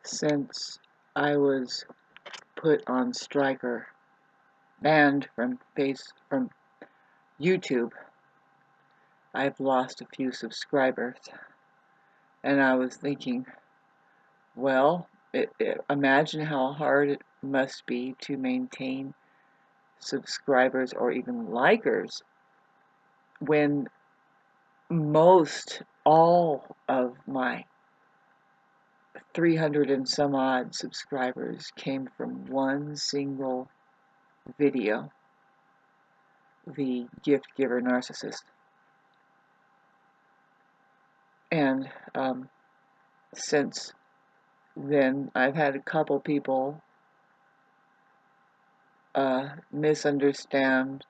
Since I was put on strike or banned from YouTube, I've lost a few subscribers, and I was thinking, well, imagine how hard it must be to maintain subscribers or even likers when most all of my 300 and some odd subscribers came from one single video, the gift giver narcissist. And since then, I've had a couple people misunderstand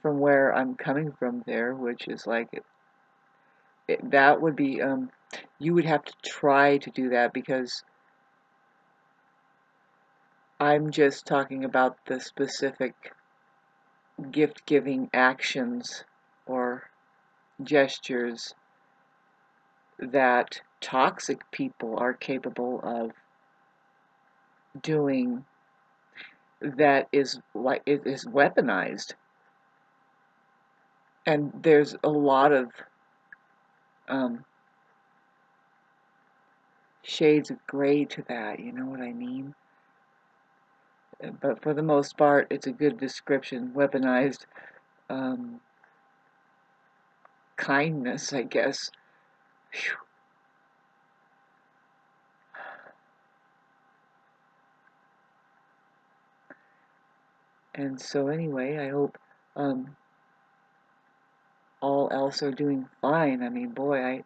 from where I'm coming from there, which is like that would be you would have to try to do that, because I'm just talking about the specific gift giving actions or gestures that toxic people are capable of doing, that is like it is weaponized. And there's a lot of shades of gray to that, you know what I mean? But for the most part, it's a good description. Weaponized kindness, I guess. Whew. And so anyway, I hope all else are doing fine. I mean, boy, I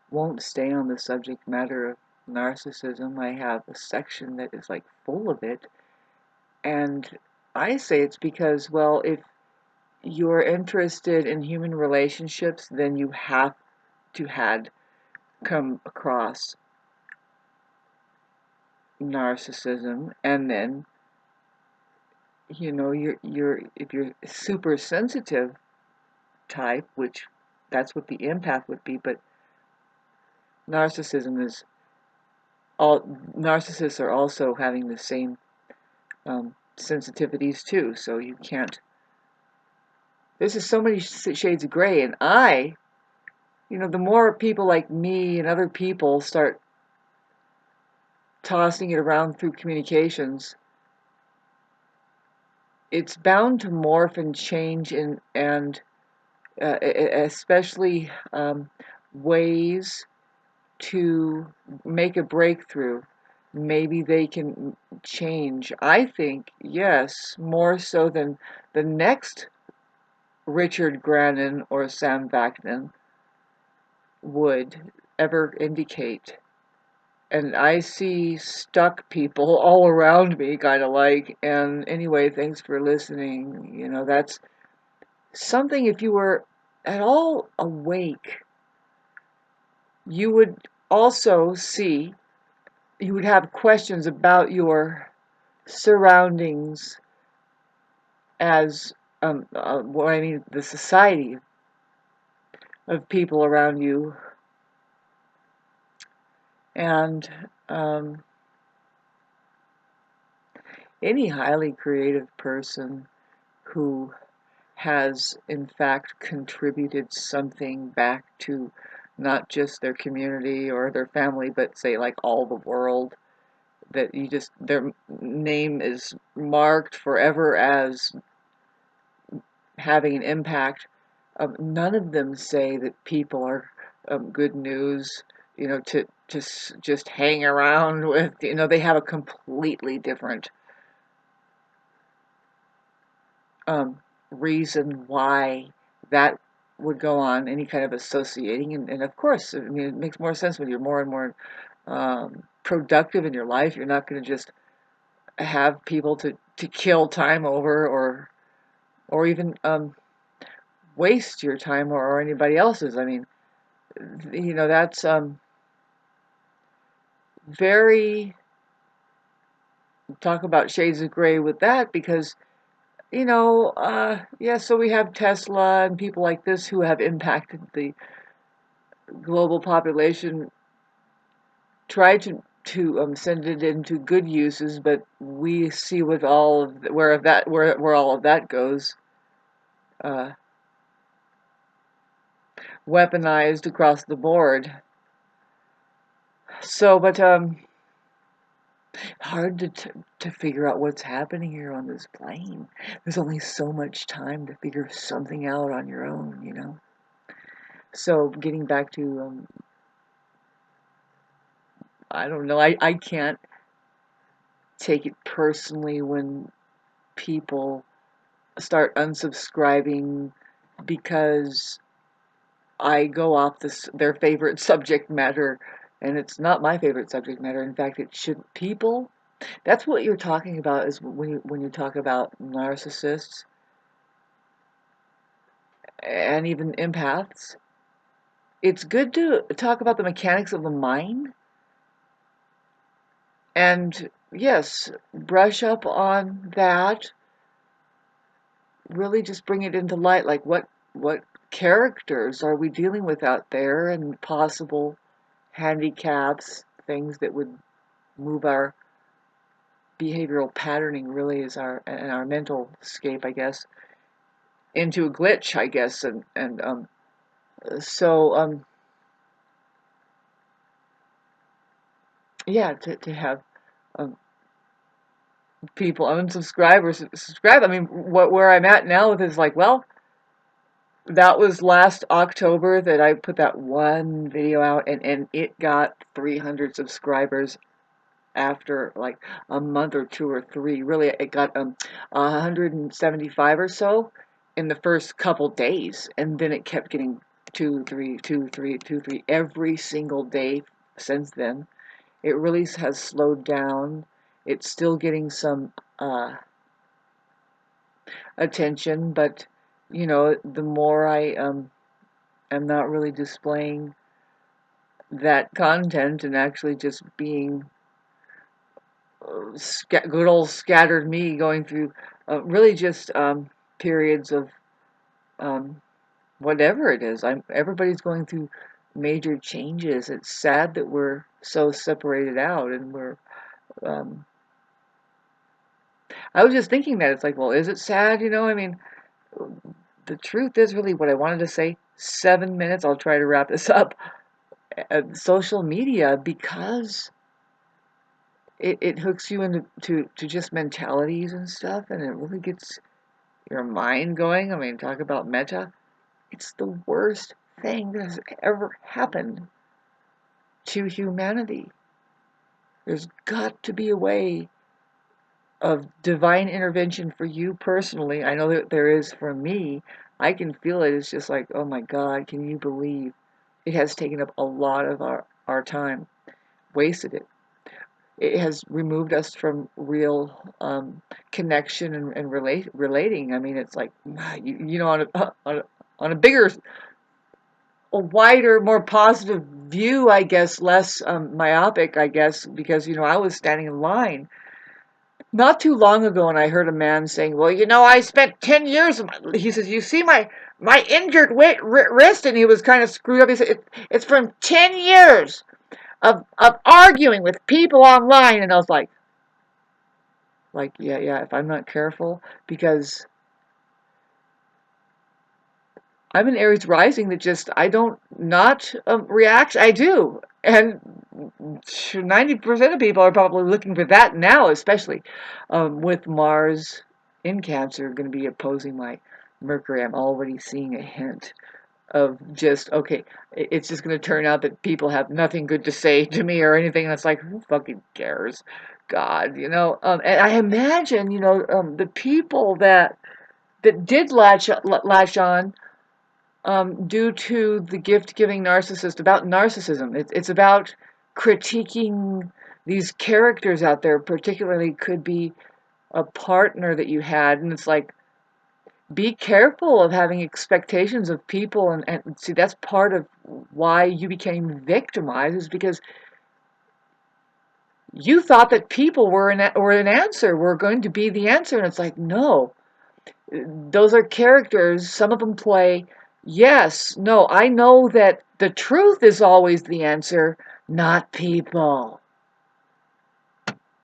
won't stay on the subject matter of narcissism. I have a section that is like full of it. And I say it's because, well, if you're interested in human relationships, then you have to had come across narcissism. And then, you know, if you're super sensitive type, which that's what the empath would be, but narcissism is all narcissists are also having the same sensitivities too. So you can't. This is so many shades of gray, and the more people like me and other people start tossing it around through communications, it's bound to morph and change, and especially ways to make a breakthrough. Maybe they can change. I think, yes, more so than the next Richard Grannon or Sam Vaknin would ever indicate. And I see stuck people all around me, kind of like. And anyway, thanks for listening. That's something. If you were at all awake, you would also see, you would have questions about your surroundings as, what I mean, the society of people around you. And any highly creative person who has in fact contributed something back to not just their community or their family, but say like all the world, that their name is marked forever as having an impact. None of them say that people are good news, to just hang around with. They have a completely different reason why that would go on, any kind of associating. And of course, I mean, it makes more sense when you're more and more productive in your life. You're not going to just have people to kill time over, or even waste your time or anybody else's. I mean, that's very, talk about shades of gray with that, because so we have Tesla and people like this who have impacted the global population, try to to send it into good uses, but we see with all of where all of that goes, uh, weaponized across the board. So, but hard to figure out what's happening here on this plane. There's only so much time to figure something out on your own, you know. So, getting back to I don't know. I can't take it personally when people start unsubscribing because I go off their favorite subject matter, and it's not my favorite subject matter. In fact, it should people. That's what you're talking about is when you talk about narcissists and even empaths. It's good to talk about the mechanics of the mind, and yes, brush up on that. Really, just bring it into light. Like what characters are we dealing with out there, and possible handicaps, things that would move our behavioral patterning really is our mental scape, I guess, into a glitch, I guess, and so yeah, to have um, people unsubscribe or subscribe. I mean, where I'm at now is like, well, that was last October that I put that one video out, and it got 300 subscribers after like a month or two or three. Really, it got 175 or so in the first couple days, and then it kept getting two, three, two, three, two, three every single day since then. It really has slowed down. It's still getting some attention, but you know, the more I am not really displaying that content and actually just being good old scattered me going through really just periods of um, whatever it is. Everybody's going through major changes. It's sad that we're so separated out, and we're. Um, I was just thinking that it's like, well, is it sad? You know, I mean, the truth is really what I wanted to say. 7 minutes. I'll try to wrap this up. Social media, because it hooks you into to just mentalities and stuff, and it really gets your mind going. I mean, talk about meta. It's the worst thing that has ever happened to humanity. There's got to be a way of divine intervention for you personally. I know that there is for me. I can feel it. It's just like, oh my God, can you believe it has taken up a lot of our time, wasted it. It has removed us from real connection and relating. I mean, it's like, you know, on a bigger, a wider, more positive view, I guess, less myopic, I guess, because, you know, I was standing in line not too long ago and I heard a man saying, well, you know, I spent 10 years, he says, you see my injured wrist, and he was kind of screwed up. He said, it's from 10 years of arguing with people online. And I was like, yeah, if I'm not careful, because I'm an Aries rising that just, I don't not react. I do. And 90% of people are probably looking for that now, especially with Mars in Cancer going to be opposing my Mercury. I'm already seeing a hint of just, okay, it's just going to turn out that people have nothing good to say to me or anything. And it's like, who fucking cares? God, you know. And I imagine, you know, the people that did latch on due to the gift-giving narcissist, about narcissism. It's about critiquing these characters out there, particularly could be a partner that you had, and it's like, be careful of having expectations of people, and see, that's part of why you became victimized, is because you thought that people were an answer, were going to be the answer, and it's like, no, those are characters. Some of them play, yes, no, I know that the truth is always the answer, not people.